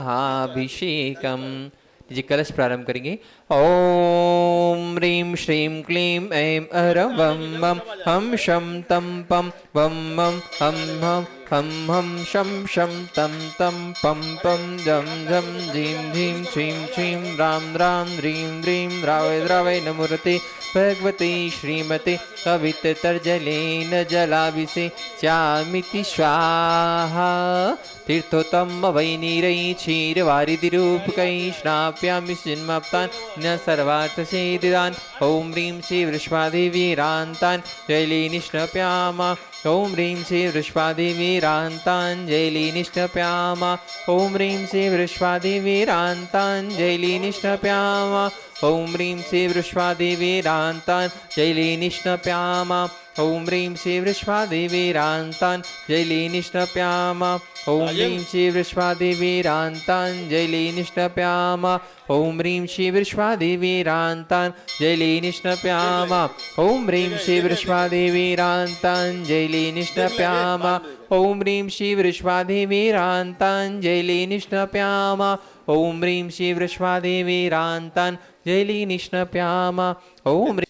अभिषेकम। जी कलश प्रारंभ करेंगे। ओम ह्रीं श्रीं क्लीं ऐं अरं वं मं हम शं तं पं वं मं हम हम हम हम शं शं तं तं पं पं जं झं झीं झीं श्रीं श्रीं रां रां ह्रीं ह्रीं रावय द्रावय नमोरते भगवते श्रीमते कवितर्जलेन जलाभिषेच्यामिति स्वाहा। तीर्थोत्तम वैनीरै क्षीरवारिधिरूपकै स्नाप्यामि सिन्माप्तान् न सर्वार्थसिद्धिदान्। ॐ ह्रीं श्री वृषभादेवीरान्तान् जैलीनिष्णप्यामा। ॐ ह्रीं श्री वृषभादेवीरान्ताञ्जलिनिष्णप्यामा। ॐ ह्रीं श्री वृषभादेवीरान्ताञ्जलिनिष्णप्यामा। ॐ ह्रीं श्री वृषभादेवीरान्ताञ्जलिनिष्णप्यामा। ॐ ह्रीं श्री वृषभादेवीरान्ताञ्जलिनिष्णप्यामा। ॐ ह्रीं श्री वृषभादेवीरान्ताञ्जलिनिष्णप्यामा। ॐ ह्रीं श्री वृषभादेवीरान्ताञ्जलिनिष्णप्यामा। ॐ ह्रीं श्री वृषभादेवीरान्ताञ्जलिनिष्णप्यामा। ॐ ह्रीं श्री वृषभादेवीरान्ताञ्जलिनिष्णप्यामा। ॐ ह्रीं श्री वृषभादेवीरान्ताञ्जलिनिष्णप्यामा। ॐ।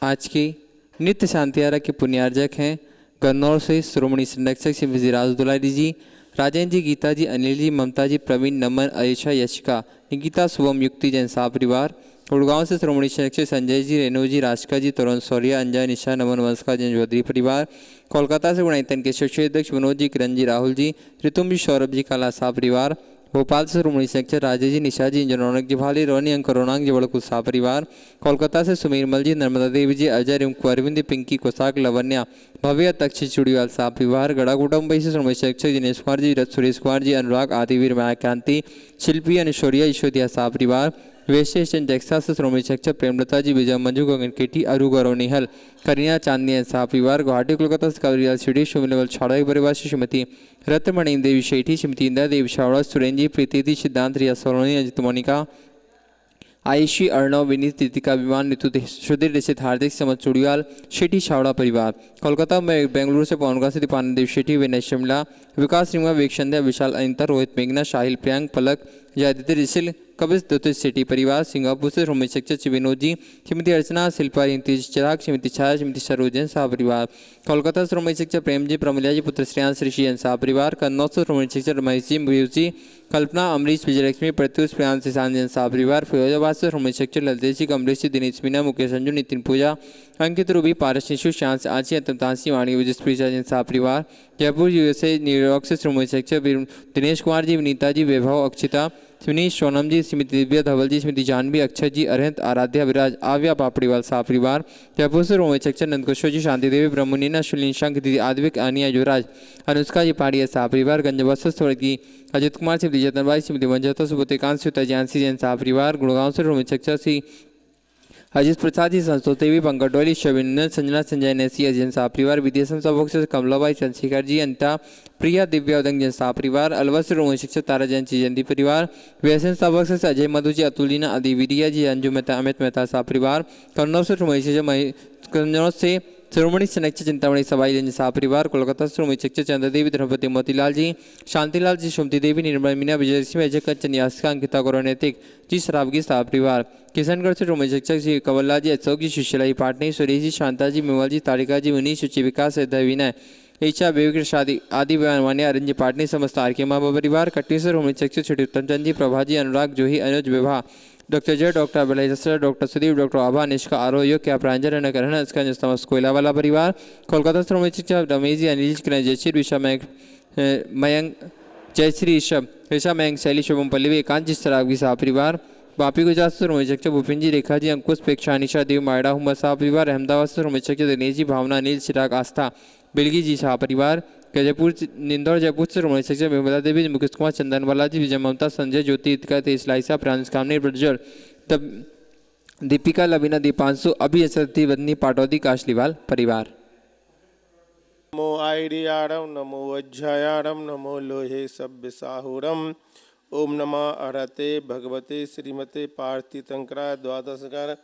आज की नित्य शांति आरा के पुण्यार्जक हैं गन्नौर से श्रोमणी संरक्षक श्री विजयराज दुलारी जी, राजेंद्र जी, गीता जी, अनिल जी, ममता जी, प्रवीण, नमन, अयशा, यशिका, निकिता, शुभम, युक्ति, जैन शाह परिवार। गुड़गांव से श्रोमणी संरक्षक संजय जी, रेणु जी, राशिका जी, तरुण सौर्या, अंजय, निशा, नमन, वंशका, जैन चौधरी परिवार। कोलकाता से गुणायतन के शिक्षक अध्यक्ष विनोद जी, किरण जी, राहुल जी, ऋतुम जी, सौरभ जी, काला शाह परिवार। भोपाल से श्रोमणी संरक्षक राजेश जी, निशा जी, रौनक जी, भाली, रोनी, अंक, रोनांग जी, बड़कुल शाह परिवार। कोलकाता से सुमीर मल जी, नर्मदा देवी जी, अजय, रिंकू, अरविंद, पिंकी, कोसाक, लवन्या, भव्य, तक्षी, चुड़ीवाल शाह परिवार। गड़ागुड़ा मुंबई से श्रोमणी संरक्षक दिनेश कुमार जी, सुरेश कुमार जी, अनुराग, आदिवीर, माया कांति, शिल्पी, अनुशौर्या, ईश्वरिया शाह परिवार। वेस्ट स्टेशन टेक्सास से श्रोमणी शिक्षक प्रेमलता जी, विजय, मंजू, गगन, केटी, अरु, गौरव, निहल, करीना, चांदनी शाह परिवार। गुवाहाटी कोलकाता से कवरियाल सिटी, शुभलेवल छाड़ा परिवार से श्रीमती रत्नमणि देवी शेठी, श्रीमती इंदिरा देवी शावड़ा, सुरेंद्र जी, प्रीति, सिद्धांत, रिया सोलोनी, अजित मोनिका, आयुषी, अर्णव, विनीत, तितिका, विमान, ऋतु, सुधीर, रिषित, हार्दिक, समझ, चुड़ियाल, शेठी छावड़ा परिवार। कोलकाता में बेंगलुरु से पवनगा से दीपानंद देव शेठी, विनय शिमला, विकास रिंगा, विवेक, विशाल, अनिता, रोहित, मेघना, शाहिल, प्रियांक, पलक, जयदित्य, ऋषिल, कबिस, द्वितीय सिटी परिवार। सिंगापुर से रोमित शिक्षक विनोद जी, श्रीमती अर्चना, शिल्पा, चिराग, श्रीमती छाया, श्रीमती सरोजन शाह परिवार। कोलकाता से रोमित शिक्षक प्रेम जी, प्रमिला जी, पुत्र श्रेयांश, ऋषि शाह परिवार। कन्नौज से रोमित शिक्षक रमेश जी, मयूर जी, कल्पना, अमरीश, विजयलक्ष्मी, प्रत्युष, प्रियांश, ईशान शाह परिवार। फिरोजाबाद से रोमित शिक्षक ललतेज जी, कमलेश जी, दिनेश मीना, मुकेश अंजू, नितिन पूजा, अंकित, रूबी, पारस, निशु, शांत, आची, अंतमतांसी, वाणी, विजय शाह परिवार। जयपुर यूएसए, न्यूयॉर्क से रोमित शिक्षक दिनेश कुमार जी, विनीता जी, वैभव, अक्षिता, सुनीश, सोनम जी, श्रीमती दिव्या धवल जी, श्रीमती जानवी, अक्षय जी, अरहंत, आराध्या, विराज, आव्या, पापड़ीवाल शाह परिवार। जयपुर से रोमित शिक्षक नंदकिशोर जी, शांति देवी, ब्रह्मनीना, शुलिन, शंख, दीदी, आद्विक, आनिया, युवराज, अनुष्का जी, पाड़िया शाह परिवार। गंजबस्तर की अजित कुमार, श्रीमती जतनबाई, श्रीमती मंजता, सुबोधिकांत, श्रीता जानसी, जैन शाह परिवार। गुड़गांव से रोमित शिक्षक श्री अजित प्रसाद जी, संतोष देवी, पंकज डोली, शविन, संजना, संजय, नैसी, अजय शाह परिवार। विदेशन सबक से कमलाबाई, चंद्रशेखर जी, अनिता, प्रिया, दिव्या, उदंग, जैन शाह परिवार। अलवर से रोमित शिक्षक तारा जैन जयंती परिवार। व्यसन सबक से अजय मधु जी, अतुलिना, अधिविरिया जी, अंजू मेहता, अमित मेहता शाह परिवार। कन्नौज से रोमित शिक्षक कन्नौज से श्रोमणी संरक्षक चिंतामणि सबाई शाह परिवार। कोलकाता से रोमित शिक्षक चंद्र देवी, द्रौपदी, मोतीलाल जी, शांतिलाल जी, सुमति देवी, निर्मल मीना, विजयलक्ष्मी, अजय कंचन, यासिका, अंकिता, गौरव, नैतिक जी, शराबगी शाह परिवार। किशनगढ़ से रोमित शिक्षक जी, कवल्ला जी, अशोक जी, सुशीला पाटनी, सुरेश जी, शांता जी, विमल जी, तारिका जी, मुनीश, सुचि, विकास, विनय, ईशा, बेबी, शादी, आदि वानिया, अरन जी, पाटनी, समस्त आर के माँ परिवार। कटनी से रोमित शिक्षक छोटी उत्तमचंद जी, प्रभा जी, अनुराग, जोही, अनुज, विवाह, doctor Jay, doctor Abhilash, doctor Sudeep, doctor Abha, Nishka, आरोग्य, क्या प्रांजल, नकरण, इसका समस्त कोयला वाला परिवार। कोलकाता से रोमित शिक्षक रमेश जी, अनिल जी, जयश्री, ऋषा, मयंक, जयश्री, ऋषभ, ऋषा, मयंक, शैली, शुभम, पल्लवी, एकांत जी, सरागी शाह परिवार। वापी गुजरात से रोमित शिक्षक भूपिन जी, रेखा जी, अंकुश, प्रेक्षा, निशा, देव, मायड़ा, हुमर शाह परिवार। अहमदाबाद से रोमित शिक्षक दिनेश जी, भावना, अनिल, चिराग, आस्था, बिलगी जी, शाह परिवार। जयपुर, इंदौर, जयपुर से रोमित शिक्षक विमला देवी, मुकेश कुमार, चंदनवाला जी, विजय, ममता, संजय, ज्योति, इतिका, तेज, लाइसा, प्रांश, कामनी, प्रज्वल, तब दीपिका, लबीना, दीपांशु, अभी असरती, वदनी, पाटौदी, काशलीवाल परिवार। नमो आयर्याणं, नमो वज्रायाणं, नमो लोहे सव्यसाहुरम। ओम नमः अरहते भगवते श्रीमते पार्थितंकरा द्वादशकर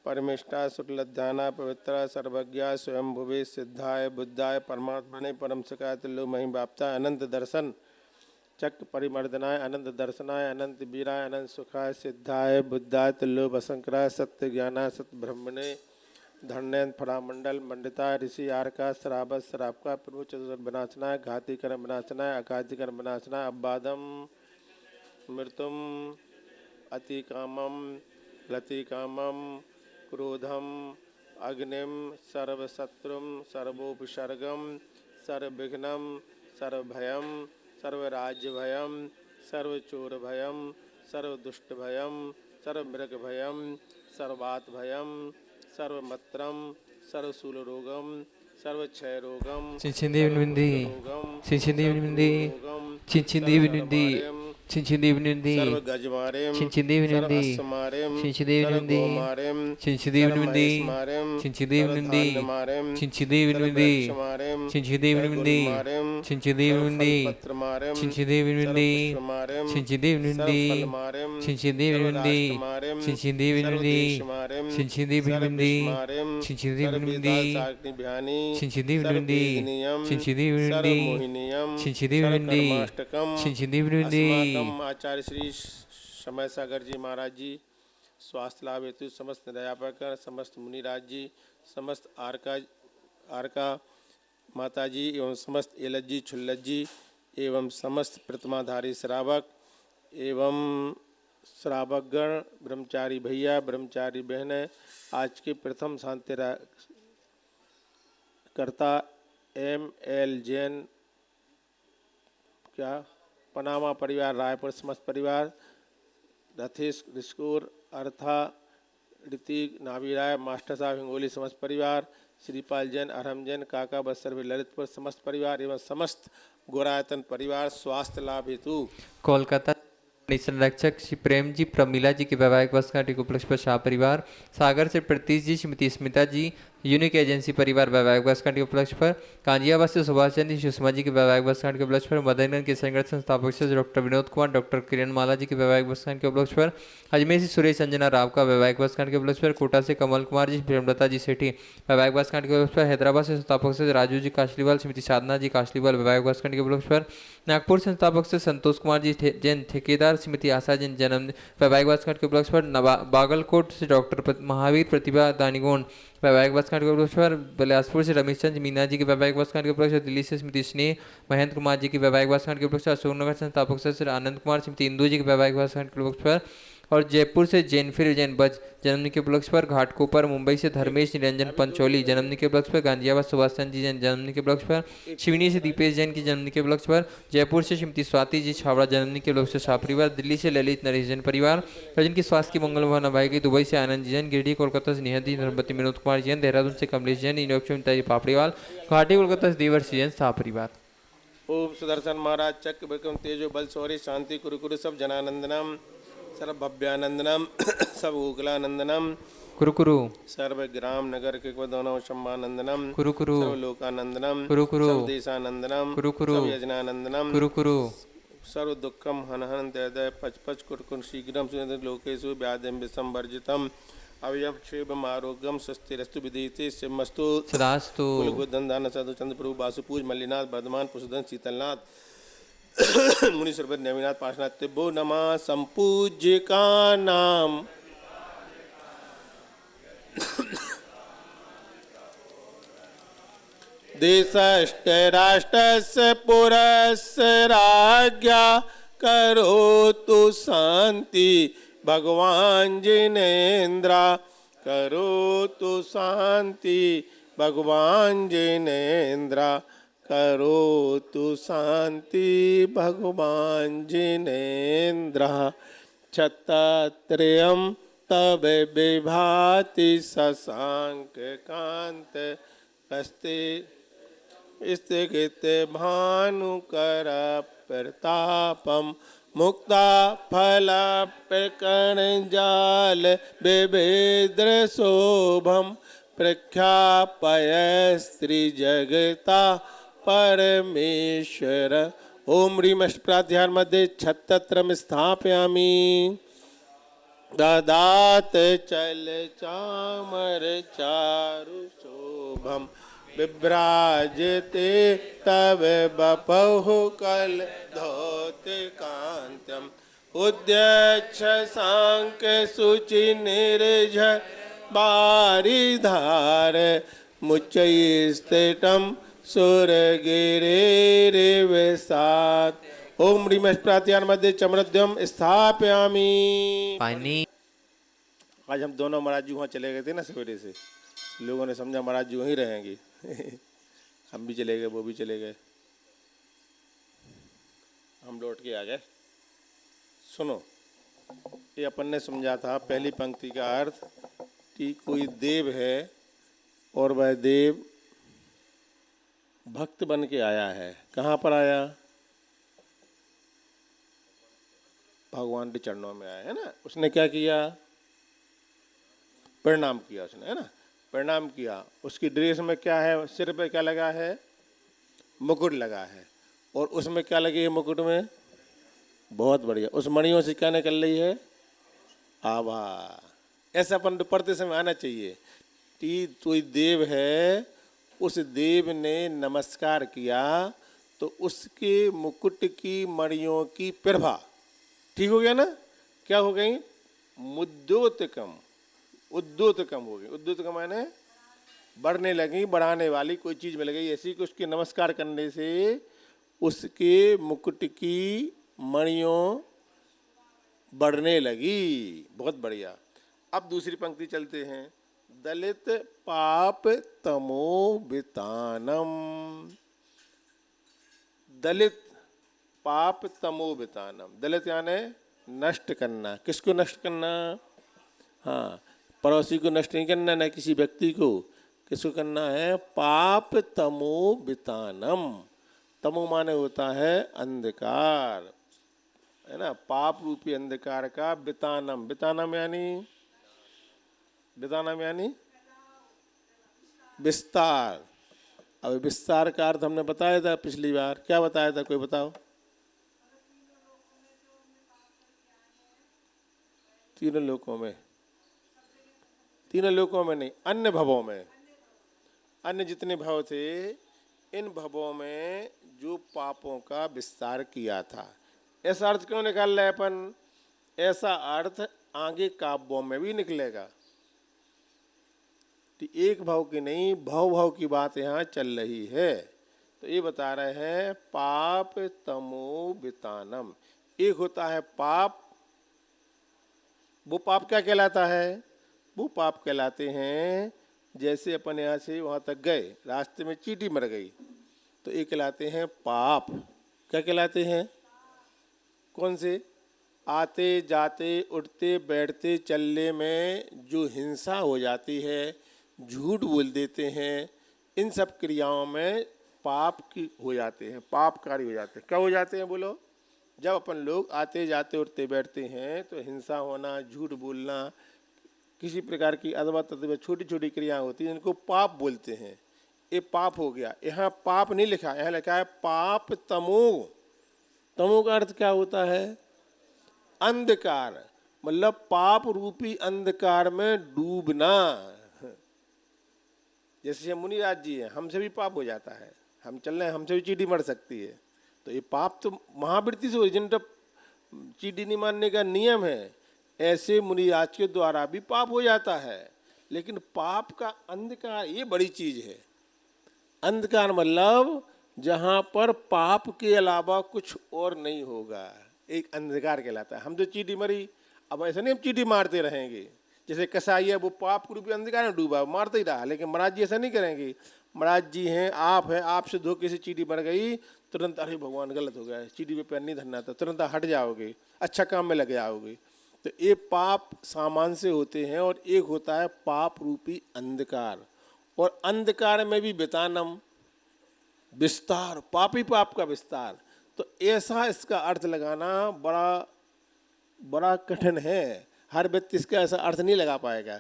परमेष्टा शुक्लध्याना पवित्रा सर्वज्ञा स्वयंभुवे सिद्धाय बुद्धाय परमात्मने परम सकाय तुल्यो महिम व्याप्ता अनंत दर्शन चक्र परिमर्दनाय अनंत दर्शनाय अनंत वीराय अनंत सुखाय सिद्धाय बुद्धाय तुल्यो वसंकराय सत्य ज्ञानाय सत्य ब्रह्मणे धन्यन फलामंडल मंडिताय ऋषि आरका श्रावत श्रावका प्रभु चतुर्थ विनाशनाय घाती कर्म विनाशनाय अघाती कर्म विनाशनाय अबादम मृतुम अति कामम लति कामम क्रोधम अग्निम सर्वशत्रुम सर्वोपसर्गम सर्वविघ्नम सर्वभयम सर्वराज्यभयम सर्वचोरभयम सर्वदुष्टभयम सर्वमृगभयम सर्वातभयम सर्वमत्रम सर्वशूलरोगम सर्वक्षयरोगम चिंचिंदीवनुंदी चिंचिंदीवनुंदी चिंचिंदीवनुंदी चिंचिंदीवनुंदी सर्वगजमारेम चिंचिंदीवनुंदी सर्वअस्मारेम चिंचिंदीवनुंदी सर्वगोमारेम चिंचिंदीवनुंदी सर्वमहेशमारेम चिंचिंदीवनुंदी सर्वधान्यमारेम चिंचिंदीवनुंदी सर्ववृक्षमारेम चिंचिंदीवनुंदी सर्वगुणमारेम चिंचिंदीवनुंदी सर्वफलपत्रमारेम चिंचिंदीवनुंदी सर्वपुष्पमारेम चिंचिंदीवनुंदी सर्वफलमारेम चिंचिंदीवनुंदी सर्वराष्ट्रमारेम चिंचिंदीवनुंदी सर्वदेशमारेम चिंचिंदीवनुंदी सर्वविस्मारेम चिंचिंदीवनुंदी सर्ववेदासाग्निभ्यानि चिंचिंदीवनुंदी सर्ववेदनीयम चिंचिंदीवनुंदी सर्वमोहिनीयम चिंचिंदीवनुंदी सर्वकर्माष्टकम चिंचिंदीवनुंदी अस्माकम आचार्य श्री समय सागर जी महाराज जी स्वास्थ्य लाभ हेतु समस्त दयापकर समस्त मुनिराज जी समस्त आरका माता जी एवं समस्त एलज जी छुल्लज जी एवं समस्त प्रतिमाधारी श्रावक एवं श्रावकगण ब्रह्मचारी भैया ब्रह्मचारी बहनें आज के प्रथम शांति कर्ता M.L. जैन क्या पनामा परिवार रायपुर समस्त परिवार रथेश रिस्कोर अर्था ऋतिक नाभिराय मास्टर साहब हिंगोली समस्त परिवार श्रीपाल जैन अरहम जैन काका बस्तर ललितपुर समस्त परिवार एवं समस्त गोरायतन परिवार स्वास्थ्य लाभ हेतु कोलकाता संरक्षक श्री प्रेम जी प्रमीला जी के वैवाहिक वर्षगांठ के उपलक्ष्य पर शाह परिवार सागर से प्रतीश जी श्रीमती स्मिता जी यूनिक एजेंसी परिवार वैवाहिक वर्षगांठ के उपलक्ष्य पर कांजियाबाद से सुभाष चंद्र जी सुषमा जी के वैवाहिक वर्षगांठ के उपलक्ष्य पर मदनगंज के संगठन संस्थापक से डॉक्टर विनोद कुमार डॉक्टर किरण माला जी के वैवाहिक वर्षगांठ के उपलक्ष्य पर अजमेर से सुरेश अंजना राव का वैवाहिक वर्षगांठ के उपलक्ष्य पर कोटा से कमल कुमार जी प्रेमलता जी सेठी वैवाहिक वर्षगांठ के उपलक्ष्य पर हैदराबाद से संस्थापक से राजू जी काशलीवाल श्रीमती साधना जी काशलीवाल वैवाहिक वर्षगांठ के उपलक्ष्य पर नागपुर संस्थापक से संतोष कुमार जी जैन ठेकेदार श्रीमती आशा जैन जन्म वैवाहिक वर्षगांठ के उपलक्ष्य पर बागलकोट से डॉक्टर महावीर प्रतिभा दानिगोन वैवाहिक वर्षगांठ के उपलक्ष्य पर बिलासपुर से रमेश चंद्र मीना जी के वैवाहिक वर्षगांठ के उपलक्ष्य दिल्ली से स्मृति स्नेह महेंद्र कुमार जी के वैवाहिक वर्षगांठ के उपलक्ष्य अशोकनगर संस्थापक से आनंद कुमार श्रीमती इंदू जी के वैवाहिक वर्षगांठ के उपलक्ष्य पर और जयपुर से जैन फिर जैन बज जन्मदिन के उपलक्ष्य पर घाटकोपर मुंबई से धर्मेश निरंजन पंचोली जन्मदिन के उपलक्ष्य पर गांजियाबाद सुभाष चंद्र जी जैन जन्मदिन के उपलक्ष्य पर शिवनी से दीपेश जैन की जन्मदिन के उपलक्ष्य पर जयपुर से श्रीमती स्वाति जी छावड़ा जन्मदिन के उपलक्ष्य शाह परिवार दिल्ली से ललित नरेश जैन परिवार जिनकी स्वास्थ्य की मंगल भावना भाई दुबई से आनंद जैन गिरडी कोलकाता से निहत जी धर्मपति विनोद कुमार जैन देहरादून से कमलेश जैन इनोक्षी पापड़ीवाल घाटी कोलकाता से देवर्षि जैन शाह परिवार। ओम सुदर्शन महाराज चक्र विक्रम तेजो बल शौर्य शांति कुरु कुरु सब जनानंदनम सर्व भव्यानंदनम सब गोकुलानंदनम कुरु कुरु सर्व ग्राम नगर के दोनों सम्मानंदनम कुरु कुरु सर्व लोकानंदनम कुरु कुरु सर्व देशानंदनम कुरु कुरु सब यजनानंदनम कुरु कुरु सर्व दुःखम हन हन दय पच पच कुरकुन शीघ्रम सुनिध लोकेषु व्याधिम विषम वर्जितम अवयव क्षेम आरोग्यम स्वस्तिरस्तु विदिते सिमस्तु सदास्तु कुलगुदंदान साधु चंद्र प्रभु बासुपूज मल्लिनाथ बर्धमान पुष्पधन शीतलनाथ मुनि सर्वत नवीनाथ पाशनाथ तिब्बो नमा संपूज्य का नाम देशश्च राष्ट्रस्य पुरस्य राज्ञा करोतु शांति भगवान जिनेन्द्र करोतु शांति भगवान जिनेन्द्र करोतु शांति भगवान जिनेन्द्र छत्तत्रयम् तब विभाति शशांक कांत कस्ते स्थित भानुकर प्रतापम मुक्ता फल प्रकरण जाल विभेद्र शोभम प्रख्यापय स्त्री जगता परमेश्वर। ओम ह्रीं अष्टप्राध्याय मध्ये छत्तत्रम स्थापयामि ददात चल चामर चारु शोभम विभ्राजते तव बपहु कल धौत कांत्यम उद्यक्ष सांक शुचि निर्झ बारिधार मुच्चैस्थितम सुरगिरिर्विसात् ओम ह्रीं प्रात्यान मध्य चमरद्यम स्थापयामि। पानी आज हम दोनों महाराज जी वहाँ चले गए थे ना सवेरे से, लोगों ने समझा महाराज जी वहीं रहेंगे हम भी चले गए, वो भी चले गए, हम लौट के आ गए। सुनो, ये अपन ने समझा था पहली पंक्ति का अर्थ कि कोई देव है और वह देव भक्त बन के आया है। कहाँ पर आया? भगवान के चरणों में आया है ना। उसने क्या किया? प्रणाम किया उसने, है ना, प्रणाम किया। उसकी ड्रेस में क्या है? सिर पे क्या लगा है? मुकुट लगा है। और उसमें क्या लगी है मुकुट में? बहुत बढ़िया। उस मणियों से क्या निकल रही है? आभा। ऐसा अपन पढ़ते समय आना चाहिए कि कोई देव है, उस देव ने नमस्कार किया तो उसके मुकुट की मणियों की प्रभा ठीक हो गया ना। क्या हो गई? मुद्दोतकम, उद्दोतकम हो गई। उद्दोतकम माने बढ़ने लगी, बढ़ाने वाली कोई चीज मिल गई ऐसी कि उसके नमस्कार करने से उसके मुकुट की मणियों बढ़ने लगी। बहुत बढ़िया। अब दूसरी पंक्ति चलते हैं। दलित पाप तमो वितानम। दलित पाप तमो वितानम। दलित यानी नष्ट करना। किसको नष्ट करना? हाँ, पड़ोसी को नष्ट नहीं करना, न किसी व्यक्ति को। किसको करना है? पाप तमो वितानम। तमो माने होता है अंधकार, है ना। पाप रूपी अंधकार का वितानम। वितानम यानी, वितानम यानी विस्तार। अब विस्तार का अर्थ हमने बताया था पिछली बार। क्या बताया था? कोई बताओ। तीनों लोकों में, तीनों लोकों में नहीं, अन्य भवों में, अन्य जितने भव थे इन भवों में जो पापों का विस्तार किया था। ऐसा अर्थ क्यों निकाल रहे अपन? ऐसा अर्थ आगे काव्यों में भी निकलेगा। तो एक भाव की नहीं, भाव भाव की बात यहाँ चल रही है। तो ये बता रहे हैं पाप तमो वितानम। एक होता है पाप, वो पाप क्या कहलाता है? वो पाप कहलाते हैं जैसे अपन यहाँ से वहाँ तक गए, रास्ते में चींटी मर गई तो ये कहलाते हैं पाप। क्या कहलाते हैं? कौन से? आते जाते उठते बैठते चलने में जो हिंसा हो जाती है, झूठ बोल देते हैं, इन सब क्रियाओं में पाप की हो जाते हैं, पापकारी हो जाते हैं। क्या हो जाते हैं बोलो? जब अपन लोग आते जाते उठते बैठते हैं तो हिंसा होना, झूठ बोलना, किसी प्रकार की अथवा तथवा छोटी छोटी क्रियाएं होती हैं, इनको पाप बोलते हैं। ये पाप हो गया। यहाँ पाप नहीं लिखा, यहाँ लिखा है पाप तमो। तमो का अर्थ क्या होता है? अंधकार। मतलब पाप रूपी अंधकार में डूबना। जैसे मुनिराज जी हैं, हमसे भी पाप हो जाता है, हम चल रहे हैं, हमसे भी चींटी मर सकती है। तो ये पाप तो महावृत्ति से ओरिजिन चींटी नहीं मारने का नियम है। ऐसे मुनिराज के द्वारा भी पाप हो जाता है। लेकिन पाप का अंधकार ये बड़ी चीज है। अंधकार मतलब जहाँ पर पाप के अलावा कुछ और नहीं होगा, एक अंधकार कहलाता है। हम तो चींटी मरी, अब ऐसा नहीं हम चींटी मारते रहेंगे। जैसे कसाई है, वो पाप रूपी अंधकार में डूबा, मारते ही रहा। लेकिन महाराज जी ऐसा नहीं करेंगे। महाराज जी हैं, आप हैं, आपसे धोखे से चींटी मर गई, तुरंत अरे भगवान गलत हो गया, चींटी पे पैर नहीं धरना था, तुरंत हट जाओगे, अच्छा काम में लग जाओगे। तो ये पाप सामान से होते हैं। और एक होता है पाप रूपी अंधकार। और अंधकार में भी वितानम, विस्तार, पापी पाप का विस्तार। तो ऐसा इसका अर्थ लगाना बड़ा बड़ा कठिन है। हर व्यक्ति इसका ऐसा अर्थ नहीं लगा पाएगा।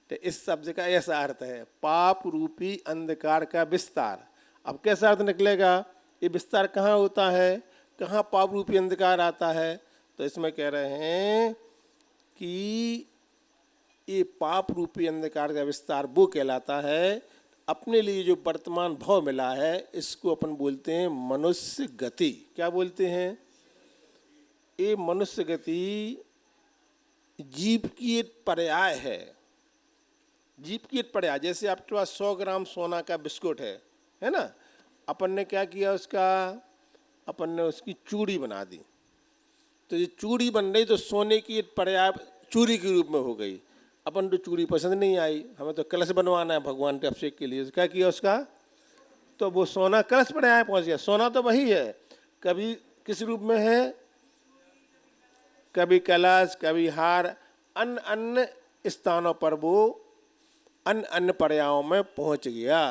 तो इस शब्द का ऐसा अर्थ है पाप रूपी अंधकार का विस्तार। अब कैसा अर्थ निकलेगा? ये विस्तार कहाँ होता है? कहाँ पाप रूपी अंधकार आता है? तो इसमें कह रहे हैं कि ये पाप रूपी अंधकार का विस्तार वो कहलाता है अपने लिए जो वर्तमान भाव मिला है इसको अपन बोलते हैं मनुष्य गति। क्या बोलते हैं? ये मनुष्य गति जीव की एक पर्याय है। जीव की एक पर्याय, जैसे आपके पास 100 ग्राम सोना का बिस्कुट है ना। अपन ने क्या किया, उसका अपन ने उसकी चूड़ी बना दी। तो ये चूड़ी बन रही तो सोने की एक पर्याय चूड़ी के रूप में हो गई। अपन तो चूड़ी पसंद नहीं आई, हमें तो कलश बनवाना है भगवान के अभिषेक के लिए। तो क्या किया उसका, तो वो सोना कलश पर्याय पहुंच गया। सोना तो वही है, कभी किस रूप में है, कभी कलश, कभी हार, अन्य अन्य स्थानों पर वो अन्य अन्य पर्यायों में पहुंच गया।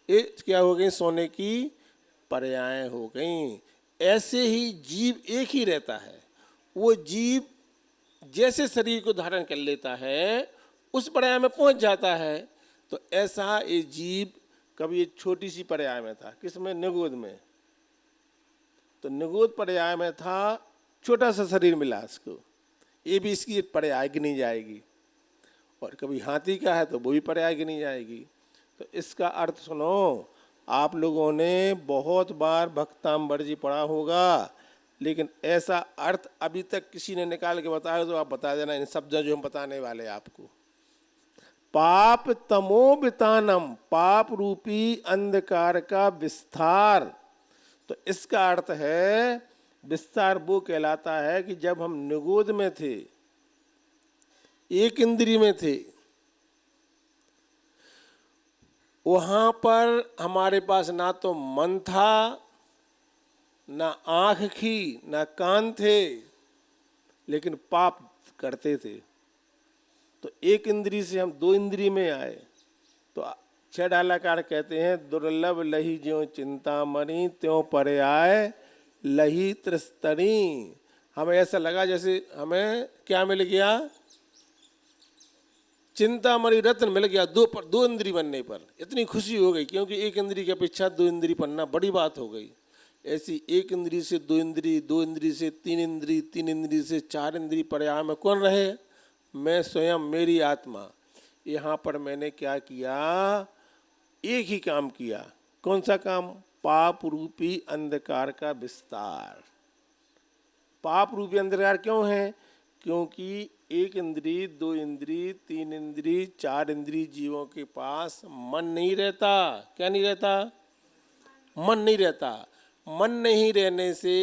ये क्या हो गई, सोने की पर्याय हो गई। ऐसे ही जीव एक ही रहता है। वो जीव जैसे शरीर को धारण कर लेता है उस पर्याय में पहुंच जाता है। तो ऐसा ये जीव कभी एक छोटी सी पर्याय में था, किसमें, निगोद में। तो निगोद पर्याय में था, छोटा सा शरीर मिला इसको, ये भी इसकी एक पर्याय गिनी जाएगी। और कभी हाथी का है तो वो भी पर्याय गिनी जाएगी। तो इसका अर्थ सुनो, आप लोगों ने बहुत बार भक्तांबर जी पढ़ा होगा, लेकिन ऐसा अर्थ अभी तक किसी ने निकाल के बताया तो आप बता देना इन शब्दों जो हम बताने वाले आपको। पाप तमो वितानम, पाप रूपी अंधकार का विस्तार। तो इसका अर्थ है, विस्तार वो कहलाता है कि जब हम निगोद में थे, एक इंद्री में थे, वहां पर हमारे पास ना तो मन था, ना आंख थी, ना कान थे, लेकिन पाप करते थे। तो एक इंद्री से हम दो इंद्री में आए। तो छह डालाकार कहते हैं, दुर्लभ लही ज्यों चिंतामणि त्यों पर्याय लही त्रिस्तनी। हमें ऐसा लगा जैसे हमें क्या मिल गया, चिंतामणि रत्न मिल गया। दो इंद्री बनने पर इतनी खुशी हो गई, क्योंकि एक इंद्री की अपेक्षा दो इंद्री बनना बड़ी बात हो गई। ऐसी एक इंद्री से दो इंद्री, दो इंद्री से तीन इंद्री, तीन इंद्री से चार इंद्री, पर्याय में कौन रहे, मैं स्वयं, मेरी आत्मा। यहाँ पर मैंने क्या किया, एक ही काम किया। कौन सा काम, पाप रूपी अंधकार का विस्तार। पाप रूपी अंधकार क्यों है, क्योंकि एक इंद्री, दो इंद्री, तीन इंद्री, चार इंद्री जीवों के पास मन नहीं रहता। क्या नहीं रहता, मन नहीं रहता। मन नहीं रहने से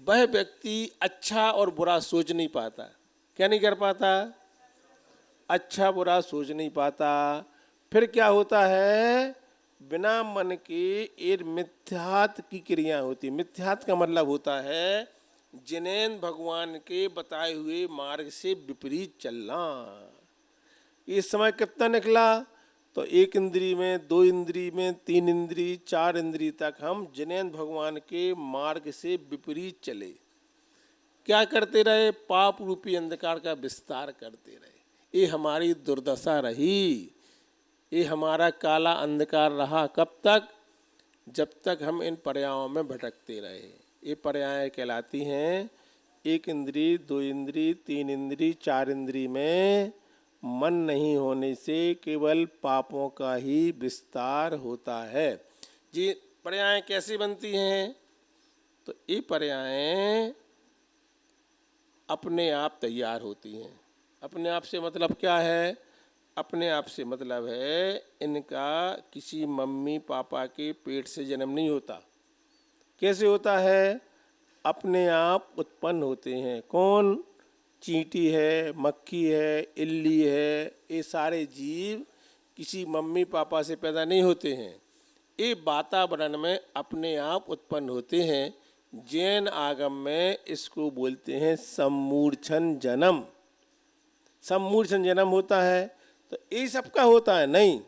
वह व्यक्ति अच्छा और बुरा सोच नहीं पाता। क्या नहीं कर पाता, अच्छा बुरा सोच नहीं पाता। फिर क्या होता है, बिना मन के एक मिथ्यात की क्रिया होती। मिथ्यात का मतलब होता है जिनेन भगवान के बताए हुए मार्ग से विपरीत चलना। इस समय कितना निकला, तो एक इंद्री में, दो इंद्री में, तीन इंद्री, चार इंद्री तक हम जिनेन भगवान के मार्ग से विपरीत चले। क्या करते रहे, पाप रूपी अंधकार का विस्तार करते रहे। ये हमारी दुर्दशा रही, ये हमारा काला अंधकार रहा। कब तक, जब तक हम इन पर्यायों में भटकते रहे। ये पर्याय कहलाती हैं, एक इंद्री, दो इंद्री, तीन इंद्री, चार इंद्री में मन नहीं होने से केवल पापों का ही विस्तार होता है। जी, पर्याय कैसी बनती हैं, तो ये पर्याय अपने आप तैयार होती हैं। अपने आप से मतलब क्या है, अपने आप से मतलब है इनका किसी मम्मी पापा के पेट से जन्म नहीं होता। कैसे होता है, अपने आप उत्पन्न होते हैं। कौन, चींटी है, मक्खी है, इल्ली है, ये सारे जीव किसी मम्मी पापा से पैदा नहीं होते हैं। ये वातावरण में अपने आप उत्पन्न होते हैं। जैन आगम में इसको बोलते हैं सम्मूर्छन जन्म। सम्मूर्छन जन्म होता है। तो ये सबका होता है नहीं,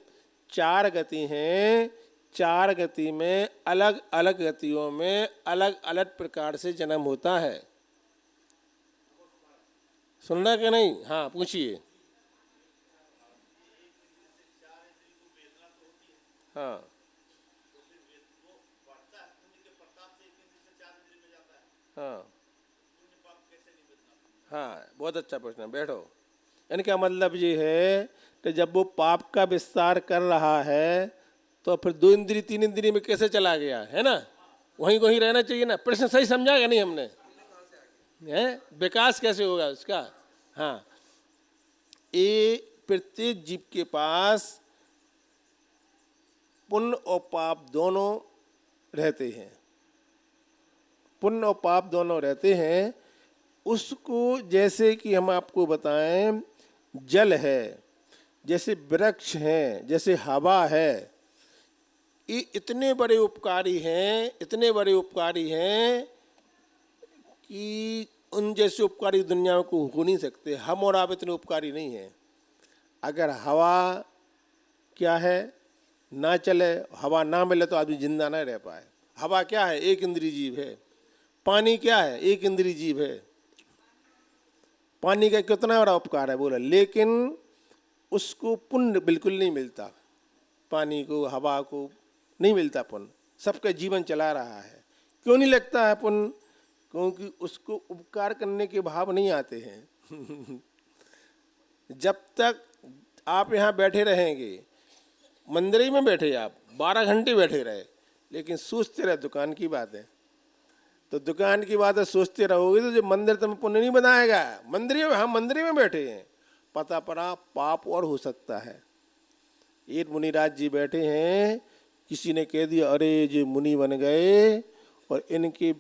चार गति हैं, चार गति में अलग अलग गतियों में अलग अलग प्रकार से जन्म होता है। सुनना कि नहीं, हाँ पूछिए। हाँ हाँ हाँ, बहुत अच्छा प्रश्न, बैठो। इनका मतलब ये है कि जब वो पाप का विस्तार कर रहा है तो फिर 2 इंद्री 3 इंद्री में कैसे चला गया, है ना? वहीं वहीं रहना चाहिए ना। प्रश्न सही समझा या नहीं हमने? है विकास कैसे होगा उसका? हाँ, ये प्रत्येक जीव के पास पुण्य और पाप दोनों रहते हैं, पुण्य और पाप दोनों रहते हैं। उसको जैसे कि हम आपको बताएं, जल है, जैसे वृक्ष हैं, जैसे हवा है, ये इतने बड़े उपकारी हैं, इतने बड़े उपकारी हैं कि उन जैसे उपकारी दुनिया में को हो नहीं सकते। हम और आप इतने उपकारी नहीं हैं। अगर हवा क्या है, ना चले, हवा ना मिले तो आदमी जिंदा ना रह पाए। हवा क्या है? एक इंद्रिय जीव है। पानी क्या है? एक इंद्रिय जीव है। पानी का कितना बड़ा उपकार है बोला, लेकिन उसको पुण्य बिल्कुल नहीं मिलता। पानी को, हवा को नहीं मिलता पुण्य। सबका जीवन चला रहा है। क्यों नहीं लगता है पुण्य? क्योंकि उसको उपकार करने के भाव नहीं आते हैं। जब तक आप यहाँ बैठे रहेंगे, मंदिर ही में बैठे, आप 12 घंटे बैठे रहे, लेकिन सोचते रहे दुकान की बात है, तो दुकान की बात है सोचते रहोगे तो जो मंदिर तुम्हें पुण्य नहीं बनाएगा। मंदिर में, हम मंदिर में बैठे हैं, पता पड़ा पाप और हो सकता है। एक मुनिराज जी बैठे हैं, किसी ने कह दिया अरे जो मुनि बन गए और इनकी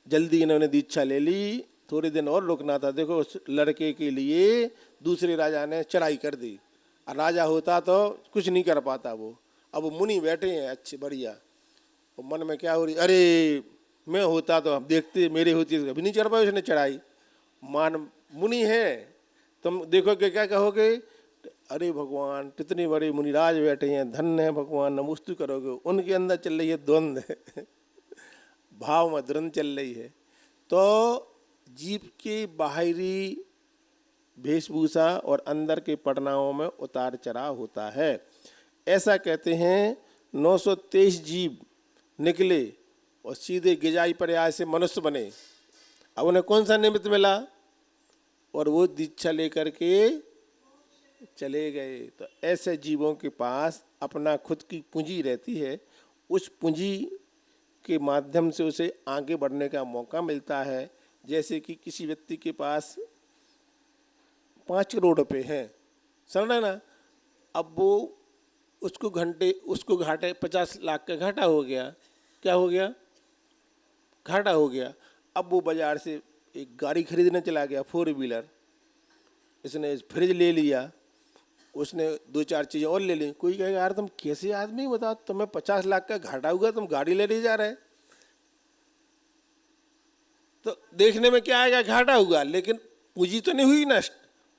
जल्दी इन्होंने दीक्षा ले ली, थोड़े दिन और रुकना था। देखो उस लड़के के लिए दूसरे राजा ने चढ़ाई कर दी, और राजा होता तो कुछ नहीं कर पाता वो। अब वो मुनि बैठे हैं अच्छे बढ़िया, और मन में क्या हो रही, अरे मैं होता तो हम देखते, मेरे होती तो कभी नहीं चढ़ पाए उसने चढ़ाई। मान मुनि है, तुम देखोगे क्या कहोगे, अरे भगवान कितने बड़े मुनिराज बैठे हैं, धन्य है भगवान, नमस्तु करोगे। उनके अंदर चल रही है द्वंद्व, भाव में द्वंद्व चल रही है। तो जीव के बाहरी वेशभूषा और अंदर के परिणामों में उतार चढ़ाव होता है। ऐसा कहते हैं 923 जीव निकले और सीधे गिजाई पर्याय से मनुष्य बने। अब उन्हें कौन सा निमित्त मिला? और वो दीक्षा लेकर के चले गए। तो ऐसे जीवों के पास अपना खुद की पूंजी रहती है, उस पूंजी के माध्यम से उसे आगे बढ़ने का मौका मिलता है। जैसे कि किसी व्यक्ति के पास 5 करोड़ रुपये हैं, समझ रहे ना? अब वो उसको घाटे 50 लाख का घाटा हो गया। क्या हो गया? घाटा हो गया। अब वो बाजार से एक गाड़ी खरीदने चला गया, 4 व्हीलर। इसने फ्रिज ले लिया, उसने 2-4 चीज़ें और ले ली। कोई कहेगा यार तुम कैसे आदमी बताओ, तुम्हें 50 लाख का घाटा हुआ, तुम गाड़ी ले जा रहे। तो देखने में क्या आएगा? घाटा हुआ, लेकिन पूंजी तो नहीं हुई नष्ट।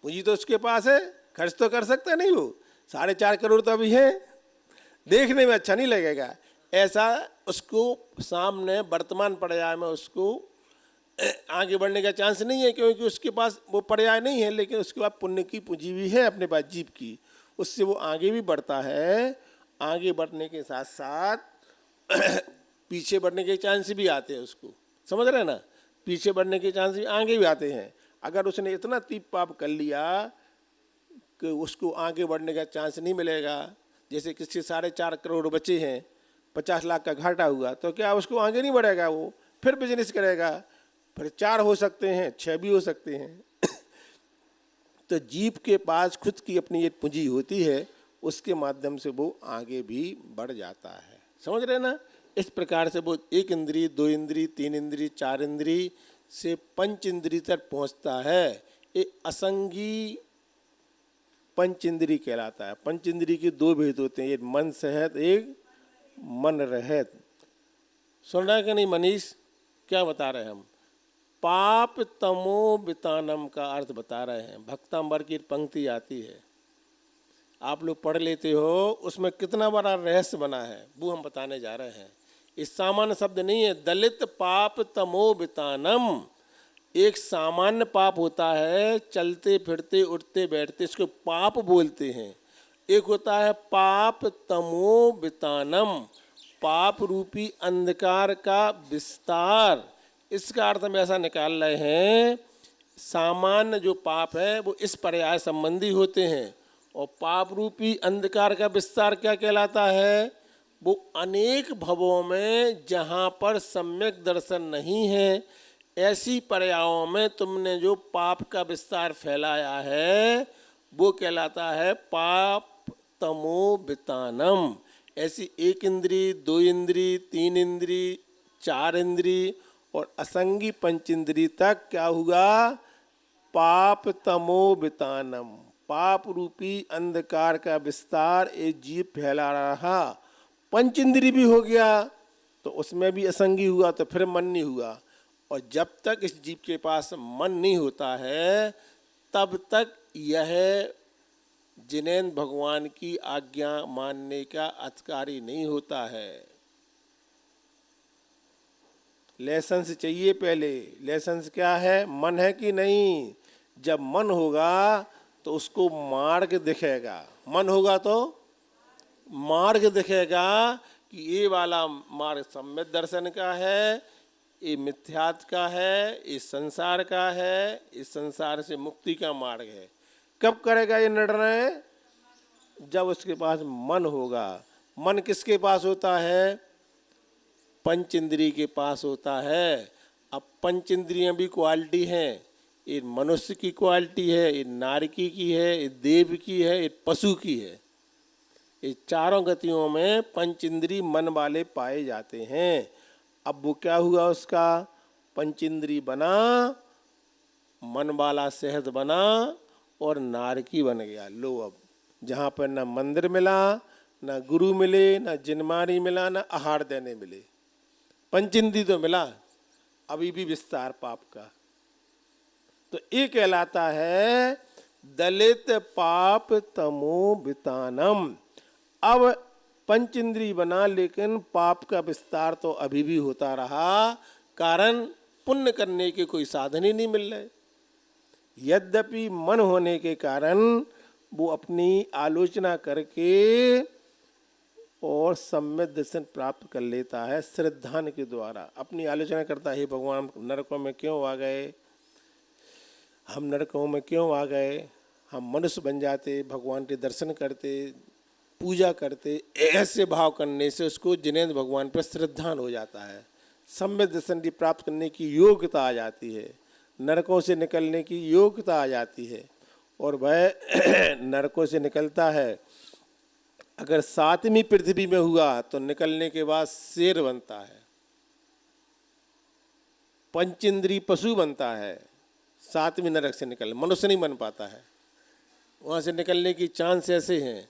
पूंजी तो उसके पास है, खर्च तो कर सकता नहीं वो। 4.5 करोड़ तो अभी है, देखने में अच्छा नहीं लगेगा। ऐसा उसको सामने वर्तमान पर्याय में उसको आगे बढ़ने का चांस नहीं है, क्योंकि उसके पास वो पर्याय नहीं है। लेकिन उसके बाद पुण्य की पूंजी भी है अपने पास जीव की, उससे वो आगे भी बढ़ता है। आगे बढ़ने के साथ साथ पीछे बढ़ने के चांस भी आते हैं उसको, समझ रहे हैं ना? पीछे बढ़ने के चांस भी आगे भी आते हैं। अगर उसने इतना तीप पाप कर लिया कि उसको आगे बढ़ने का चांस नहीं मिलेगा। जैसे किसी 4.5 करोड़ बचे हैं, 50 लाख का घाटा हुआ, तो क्या उसको आगे नहीं बढ़ेगा? वो फिर बिजनेस करेगा, फिर 4 हो सकते हैं, 6 भी हो सकते हैं। तो जीव के पास खुद की अपनी एक पूंजी होती है, उसके माध्यम से वो आगे भी बढ़ जाता है। समझ रहे ना? इस प्रकार से वो 1 इंद्री, 2 इंद्री, 3 इंद्री, 4 इंद्री से 5 इंद्री तक पहुंचता है। ये असंगी पंच इंद्री कहलाता है। पंच इंद्री के 2 भेद होते हैं, एक मन सहित, एक मन रहित। सुन रहा है कि नहीं मनीष? क्या बता रहे हैं हम? पाप तमो वितानम का अर्थ बता रहे हैं। भक्तांबर की पंक्ति आती है, आप लोग पढ़ लेते हो, उसमें कितना बड़ा रहस्य बना है वो हम बताने जा रहे हैं। इस सामान्य शब्द नहीं है। दलित पाप तमो वितानम एक सामान्य पाप होता है, चलते फिरते उठते बैठते, इसको पाप बोलते हैं। एक होता है पाप तमो वितानम, पाप रूपी अंधकार का विस्तार। इसका अर्थ हम ऐसा निकाल रहे हैं, सामान्य जो पाप है वो इस पर्याय संबंधी होते हैं। और पाप रूपी अंधकार का विस्तार क्या कहलाता है? वो अनेक भवों में जहाँ पर सम्यक दर्शन नहीं है, ऐसी पर्यायों में तुमने जो पाप का विस्तार फैलाया है वो कहलाता है पाप तमो वितानम। ऐसी एक इंद्री, दो इंद्री, तीन इंद्री, चार इंद्री और असंगी पंच इंद्री तक क्या हुआ? पाप तमो वितानम, पाप रूपी अंधकार का विस्तार एक जीव फैला रहा। पंच इंद्री भी हो गया तो उसमें भी असंगी हुआ, तो फिर मन नहीं हुआ। और जब तक इस जीव के पास मन नहीं होता है तब तक यह जिनेंद्र भगवान की आज्ञा मानने का अधिकारी नहीं होता है। लाइसेंस चाहिए पहले। लाइसेंस क्या है? मन है कि नहीं। जब मन होगा तो उसको मार्ग दिखेगा। मन होगा तो मार्ग दिखेगा कि ये वाला मार्ग सम्यक दर्शन का है, ये मिथ्यात्व का है, ये संसार का है, इस संसार से मुक्ति का मार्ग है। कब करेगा ये निर्णय? जब उसके पास मन होगा। मन किसके पास होता है? पंच इंद्रिय के पास होता है। अब पंच इंद्रियां भी क्वालिटी हैं। ये मनुष्य की क्वालिटी है, ये नारकी की है, ये देव की है, ये पशु की है। ये चारों गतियों में पंच इंद्रिय मन वाले पाए जाते हैं। अब वो क्या हुआ? उसका पंच इंद्रिय बना, मन वाला शहद बना और नारकी बन गया। लो अब जहाँ पर न मंदिर मिला, न गुरु मिले, न जिनमारी मिला, न आहार देने मिले, पंच इंद्रिय तो मिला, अभी भी विस्तार पाप का। तो ये कहलाता है दलित पाप तमो वितानम। अब पंच इंद्रिय बना लेकिन पाप का विस्तार तो अभी भी होता रहा, कारण पुण्य करने के कोई साधन ही नहीं मिल रहे। यद्यपि मन होने के कारण वो अपनी आलोचना करके और सम्यक दर्शन प्राप्त कर लेता है। श्रद्धान के द्वारा अपनी आलोचना करता है, भगवान नरकों में क्यों आ गए, हम नरकों में क्यों आ गए, हम मनुष्य बन जाते, भगवान के दर्शन करते, पूजा करते। ऐसे भाव करने से उसको जिनेंद्र भगवान पर श्रद्धान हो जाता है। सम्यक दर्शन की प्राप्त करने की योग्यता आ जाती है, नरकों से निकलने की योग्यता आ जाती है। और वह नरकों से निकलता है। अगर सातवीं पृथ्वी में हुआ तो निकलने के बाद शेर बनता है, पंचेंद्री पशु बनता है। सातवीं नरक से निकल, मनुष्य नहीं बन पाता है। वहाँ से निकलने की चांस ऐसे हैं।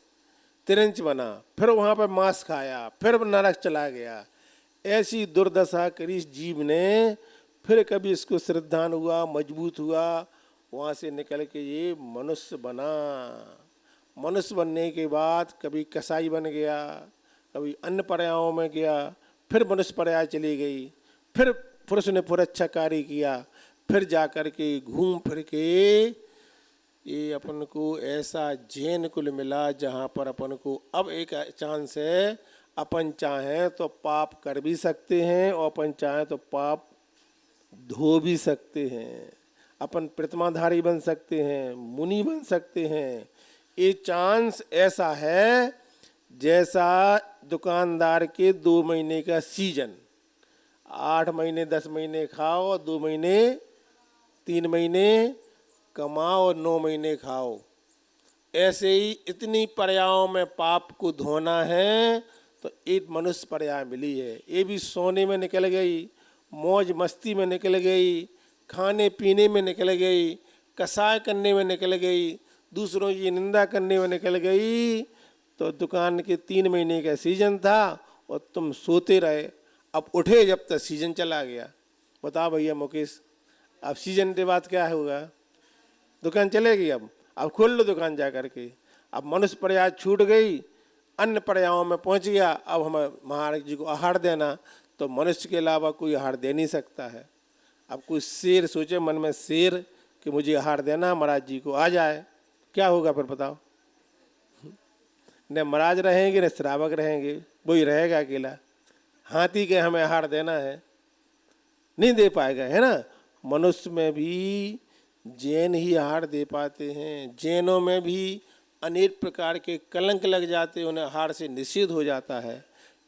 तिरंच बना, फिर वहाँ पर मांस खाया, फिर नरक चला गया। ऐसी दुर्दशा करी इस जीव ने। फिर कभी इसको श्रद्धान हुआ, मजबूत हुआ, वहाँ से निकल के ये मनुष्य बना। मनुष्य बनने के बाद कभी कसाई बन गया, कभी अन्य पर्यायों में गया, फिर मनुष्य पर्याय चली गई, फिर पुरुष ने पूरा अच्छा कार्य किया, फिर जाकर के घूम फिर के ये अपन को ऐसा जैन कुल मिला जहाँ पर अपन को अब एक चांस है, अपन चाहें तो पाप कर भी सकते हैं और अपन चाहें तो पाप धो भी सकते हैं। अपन प्रतिमाधारी बन सकते हैं, मुनि बन सकते हैं। ये चांस ऐसा है जैसा दुकानदार के 2 महीने का सीजन। 8 महीने 10 महीने खाओ, 2 महीने 3 महीने कमाओ और 9 महीने खाओ। ऐसे ही इतनी पर्यायों में पाप को धोना है तो एक मनुष्य पर्याय मिली है। ये भी सोने में निकल गई, मौज मस्ती में निकल गई, खाने पीने में निकल गई, कसाय करने में निकल गई, दूसरों की निंदा करने में निकल गई। तो दुकान के 3 महीने का सीजन था और तुम सोते रहे। अब उठे जब तक सीजन चला गया। बताओ भैया मुकेश, अब सीजन के बाद क्या होगा? दुकान चलेगी। अब खोल लो दुकान जा कर के। अब मनुष्य पर्याय छूट गई, अन्य पर्यायों में पहुंच गया। अब हमें महाराज जी को आहार देना, तो मनुष्य के अलावा कोई आहार दे नहीं सकता है। अब कोई शेर सोचे मन में, शेर कि मुझे आहार देना महाराज जी को, आ जाए, क्या होगा फिर बताओ? न महाराज रहेंगे न श्रावक रहेंगे, वही रहेगा अकेला। हाथी के हमें आहार देना है, नहीं दे पाएगा, है ना। मनुष्य में भी जैन ही आहार दे पाते हैं। जैनों में भी अनेक प्रकार के कलंक लग जाते हैं, उन्हें आहार से निषेध हो जाता है।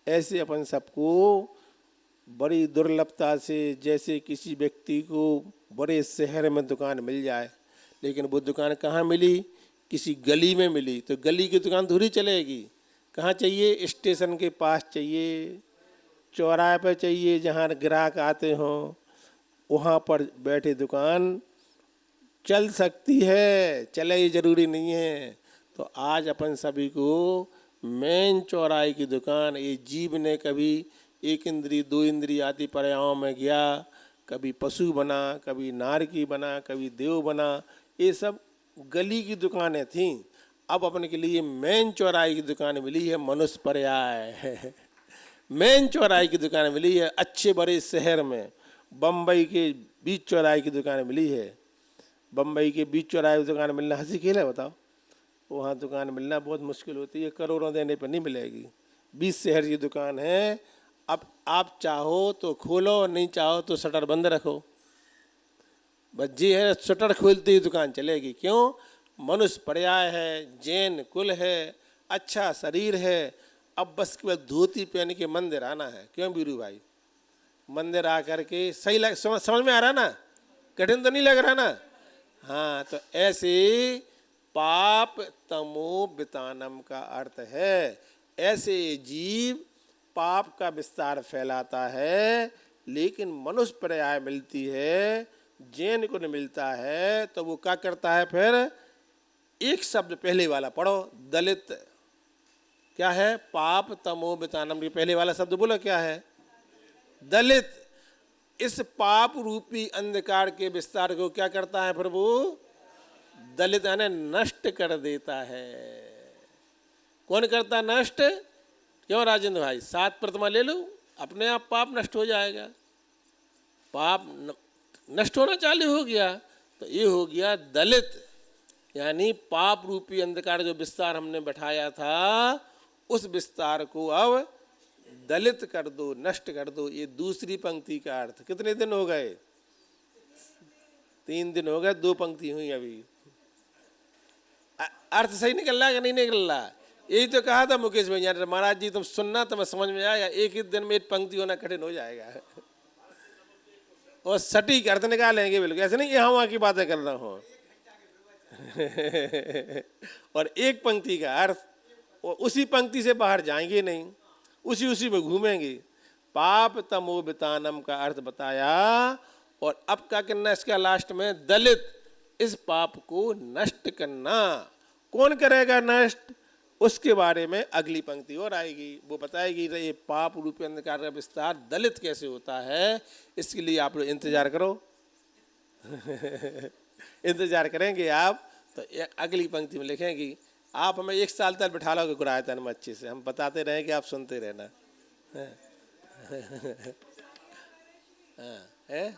ऐसे अपन सबको बड़ी दुर्लभता से, जैसे किसी व्यक्ति को बड़े शहर में दुकान मिल जाए, लेकिन वो दुकान कहाँ मिली? किसी गली में मिली, तो गली की दुकान थोड़ी चलेगी। कहाँ चाहिए? स्टेशन के पास चाहिए, चौराहे पर चाहिए, जहाँ ग्राहक आते हों, वहाँ पर बैठे दुकान चल सकती है, चले ये जरूरी नहीं है। तो आज अपन सभी को मेन चौराहे की दुकान, ये जीव ने कभी एक इंद्री दो इंद्री आदि पर्यायों में गया, कभी पशु बना, कभी नारकी बना, कभी देव बना, ये सब गली की दुकानें थीं। अब अपने के लिए मेन चौराहे की दुकान मिली है, मनुष्य पर्याय मेन चौराहे की दुकान मिली है अच्छे बड़े शहर में। बम्बई के बीच चौराहे की दुकान मिली है। बम्बई के बीच चौराहे की दुकान मिलना हंसी खेल है, बताओ। वहाँ दुकान मिलना बहुत मुश्किल होती है, करोड़ों देने पर नहीं मिलेगी। 20 शहर की दुकान है। अब आप चाहो तो खोलो, नहीं चाहो तो शटर बंद रखो। बस ये है, शटर खोलते ही दुकान चलेगी। क्यों? मनुष्य पर्याय है, जैन कुल है, अच्छा शरीर है। अब बस केवल धोती पहन के मंदिर आना है। क्यों बीरू भाई? मंदिर आकर के सही समझ में आ रहा ना? कठिन तो नहीं लग रहा ना? हाँ, तो ऐसे पाप तमो वितानम का अर्थ है, ऐसे जीव पाप का विस्तार फैलाता है। लेकिन मनुष्य पर्याय मिलती है, जैन को नहीं मिलता है, तो वो क्या करता है? फिर एक शब्द पहले वाला पढ़ो, दलित। क्या है? पाप तमो वितानम के पहले वाला शब्द बोलो, क्या है? दलित। इस पाप रूपी अंधकार के विस्तार को क्या करता है? फिर वो दलित यानी नष्ट कर देता है। कौन करता है नष्ट? क्यों राजेंद्र भाई? 7 प्रतिमा ले लो, अपने आप पाप नष्ट हो जाएगा। पाप नष्ट होना चालू हो गया, तो ये हो गया दलित, यानी पाप रूपी अंधकार जो विस्तार हमने बैठाया था, उस विस्तार को अब दलित कर दो, नष्ट कर दो। ये दूसरी पंक्ति का अर्थ। कितने दिन हो गए? 3 दिन हो गए, 2 पंक्ति हुई अभी। अर्थ सही निकल रहा है कि नहीं निकल रहा? यही तो कहा था मुकेश भैया ने, महाराज जी तुम सुनना, तुम्हें समझ में आएगा। एक ही दिन में एक पंक्ति होना कठिन हो जाएगा और सटीक अर्थ निकालेंगे बिल्कुल। ऐसे नहीं कि यहाँ वहाँ की बातें कर रहा हूँ और एक पंक्ति का अर्थ, और उसी पंक्ति से बाहर जाएंगे नहीं, उसी में घूमेंगे। पाप तमो वितानम का अर्थ बताया, और अब क्या करना इसका लास्ट में? दलित, इस पाप को नष्ट करना। कौन करेगा नष्ट? उसके बारे में अगली पंक्ति और आएगी, वो बताएगी ये पाप रूपी अंधकार का विस्तार दलित कैसे होता है। इसके लिए आप लोग इंतजार करो इंतजार करेंगे आप, तो अगली पंक्ति में लिखेंगी। आप हमें 1 साल तक बिठा लोगे गुरायतन में अच्छे से, हम बताते रहेंगे, आप सुनते रहना है।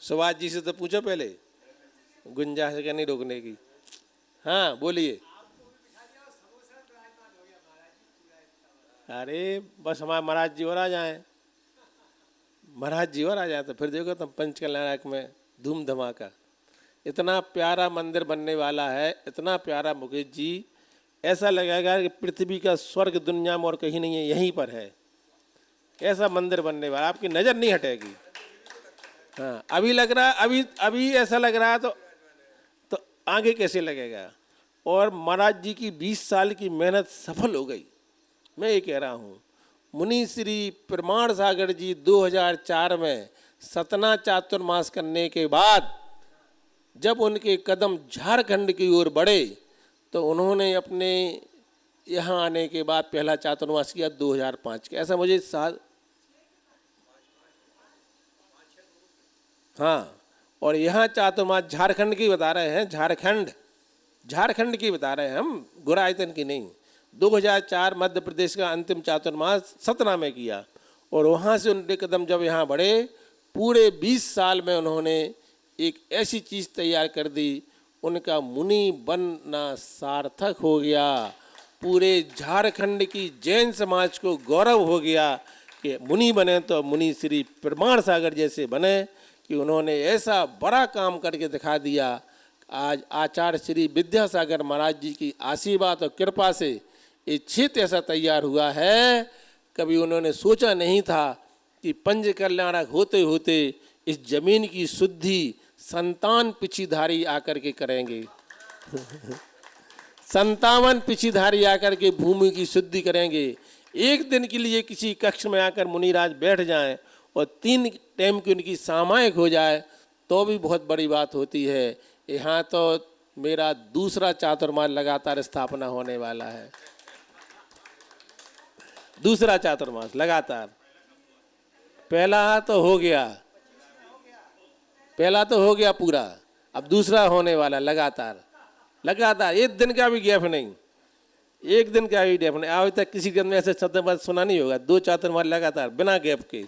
सुभाष जी से तो पूछो पहले, गुंजाइश है क्या नहीं रोकने की? हाँ बोलिए। अरे बस हमारे महाराज जी और आ जाए, महाराज जी और आ जाए तो फिर देखो तुम पंचकल्याणक में धूम धमाका। इतना प्यारा मंदिर बनने वाला है, इतना प्यारा मुकेश जी, ऐसा लगेगा कि पृथ्वी का स्वर्ग दुनिया में और कहीं नहीं है, यहीं पर है। ऐसा मंदिर बनने वाला, आपकी नज़र नहीं हटेगी। हाँ, अभी लग रहा, अभी ऐसा लग रहा है, तो आगे कैसे लगेगा? और महाराज जी की 20 साल की मेहनत सफल हो गई। मैं ये कह रहा हूँ, मुनि श्री प्रमाण सागर जी 2004 में सतना चातुर्मास करने के बाद जब उनके कदम झारखंड की ओर बढ़े, तो उन्होंने अपने यहाँ आने के बाद पहला चातुर्मास किया 2005 के। ऐसा मुझे हाँ, और यहाँ चातुर्मास झारखंड की बता रहे हैं, झारखंड की बता रहे हैं हम, गुरायतन की नहीं। 2004 मध्य प्रदेश का अंतिम चातुर्मास सतना में किया, और वहाँ से उनके कदम जब यहाँ बढ़े, पूरे 20 साल में उन्होंने एक ऐसी चीज़ तैयार कर दी, उनका मुनि बनना सार्थक हो गया। पूरे झारखंड की जैन समाज को गौरव हो गया कि मुनि बने तो मुनि श्री प्रमाण सागर जैसे बने, कि उन्होंने ऐसा बड़ा काम करके दिखा दिया। आज आचार्य श्री विद्यासागर महाराज जी की आशीर्वाद और कृपा से ये क्षेत्र ऐसा तैयार हुआ है, कभी उन्होंने सोचा नहीं था कि पंच कल्याणक होते होते इस जमीन की शुद्धि संतान पिछीधारी आकर के करेंगे। 57 पिछीधारी आकर के भूमि की शुद्धि करेंगे। एक दिन के लिए किसी कक्ष में आकर मुनिराज बैठ जाएं और 3 टाइम की उनकी सामायिक हो जाए तो भी बहुत बड़ी बात होती है। यहाँ तो मेरा दूसरा चातुर्मास लगातार स्थापना होने वाला है, दूसरा चातुर्मास लगातार। पहला तो हो गया, पहला तो हो गया पूरा, अब दूसरा होने वाला लगातार। लगातार एक दिन का भी गैप नहीं, एक दिन का भी गैप नहीं। आज तक किसी के में ऐसे चातुर्मास सुना नहीं होगा, 2 चातुर्मास लगातार बिना गैप के।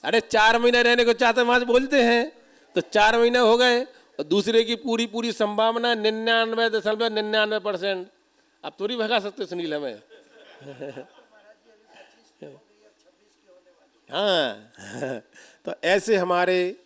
अरे 4 महीने रहने को चातुर्मास बोलते हैं, तो 4 महीने हो गए और दूसरे की पूरी पूरी संभावना 99.99%। अब थोड़ी भगा सकते सुनील हमें। हाँ, तो ऐसे हमारे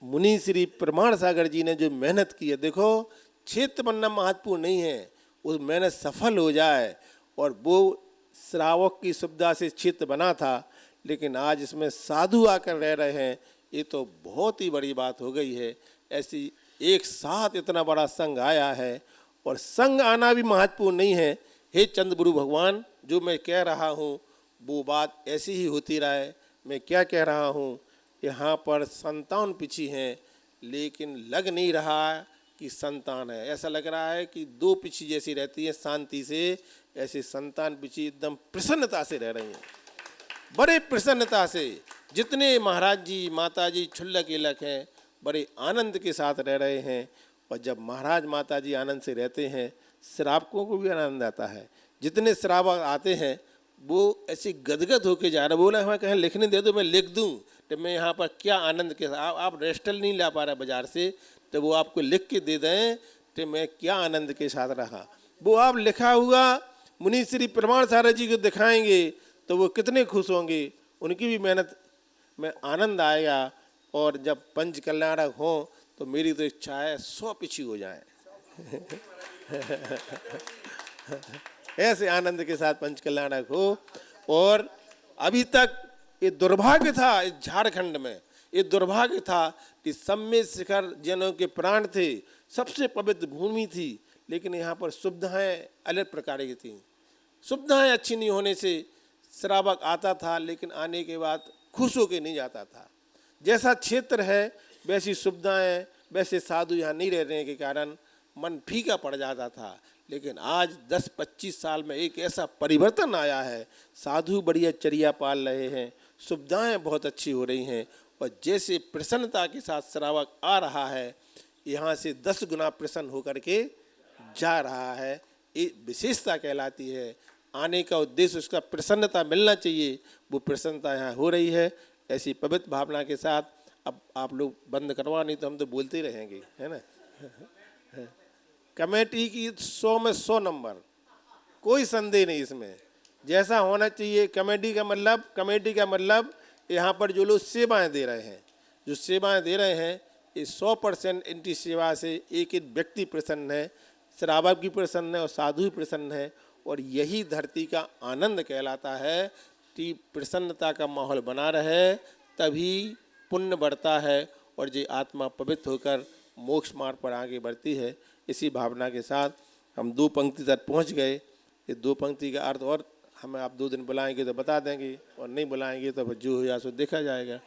मुनि श्री प्रमाण सागर जी ने जो मेहनत की है, देखो क्षेत्र बनना महत्वपूर्ण नहीं है, उस मेहनत सफल हो जाए। और वो श्रावक की सुविधा से क्षेत्र बना था, लेकिन आज इसमें साधु आकर रह रहे हैं, ये तो बहुत ही बड़ी बात हो गई है। ऐसी एक साथ इतना बड़ा संघ आया है, और संघ आना भी महत्वपूर्ण नहीं है। हे चंद्रगुरु भगवान, जो मैं कह रहा हूँ वो बात ऐसी ही होती रहे। मैं क्या कह रहा हूँ, यहाँ पर संतान पिछी हैं, लेकिन लग नहीं रहा कि संतान है। ऐसा लग रहा है कि 2 पिछी जैसी रहती है शांति से, ऐसे संतान पिछी एकदम प्रसन्नता से रह रही हैं, बड़े प्रसन्नता से। जितने महाराज जी माता जी क्षुल्लक इलक हैं, बड़े आनंद के साथ रह रहे हैं। और जब महाराज माता जी आनंद से रहते हैं, श्रावकों को भी आनंद आता है। जितने श्रावक आते हैं वो ऐसे गदगद होके जा रहे, बोला हमें कहें लिखने दे दो, मैं लिख दूं, तो मैं यहाँ पर क्या आनंद के साथ, आप रेस्टल नहीं ला पा रहे बाजार से, तो वो आपको लिख के दे दें तो मैं क्या आनंद के साथ रहा। वो आप लिखा हुआ मुनि श्री प्रमाण सागर जी को दिखाएंगे तो वो कितने खुश होंगे, उनकी भी मेहनत में आनंद आएगा। और जब पंच कल्याणक हो तो मेरी तो इच्छा है 100 पिछी हो जाए। ऐसे आनंद के साथ पंच कल्याणक हो। और अभी तक ये दुर्भाग्य था, इस झारखंड में ये दुर्भाग्य था कि सम्मेद शिखर जनों के प्राण थे, सबसे पवित्र भूमि थी, लेकिन यहाँ पर सुविधाएं अलग प्रकार की थी। सुविधाएं अच्छी नहीं होने से श्रावक आता था, लेकिन आने के बाद खुश होकर नहीं जाता था। जैसा क्षेत्र है वैसी सुविधाएं, वैसे साधु यहाँ नहीं रहने के कारण मन फीका पड़ जाता था। लेकिन आज 10-25 साल में एक ऐसा परिवर्तन आया है, साधु बढ़िया चर्या पाल रहे हैं, सुविधाएं बहुत अच्छी हो रही हैं, और जैसे प्रसन्नता के साथ श्रावक आ रहा है, यहाँ से 10 गुना प्रसन्न होकर के जा रहा है। ये विशेषता कहलाती है। आने का उद्देश्य उसका प्रसन्नता मिलना चाहिए, वो प्रसन्नता यहाँ हो रही है। ऐसी पवित्र भावना के साथ अब आप लोग बंद करवा, नहीं तो हम तो बोलते ही रहेंगे, है ना। कमेटी की 100 में 100 नंबर, कोई संदेह नहीं इसमें, जैसा होना चाहिए। कमेटी का मतलब यहाँ पर जो लोग सेवाएं दे रहे हैं, जो सेवाएं दे रहे हैं, ये 100% इनकी सेवा से एक एक व्यक्ति प्रसन्न है, श्रावक भी प्रसन्न है और साधु भी प्रसन्न है। और यही धरती का आनंद कहलाता है कि प्रसन्नता का माहौल बना रहे, तभी पुण्य बढ़ता है और ये आत्मा पवित्र होकर मोक्ष मार्ग पर आगे बढ़ती है। इसी भावना के साथ हम 2 पंक्ति तक पहुंच गए। ये 2 पंक्ति का अर्थ और हमें आप 2 दिन बुलाएंगे तो बता देंगे, और नहीं बुलाएंगे तो जो हो या सो देखा जाएगा।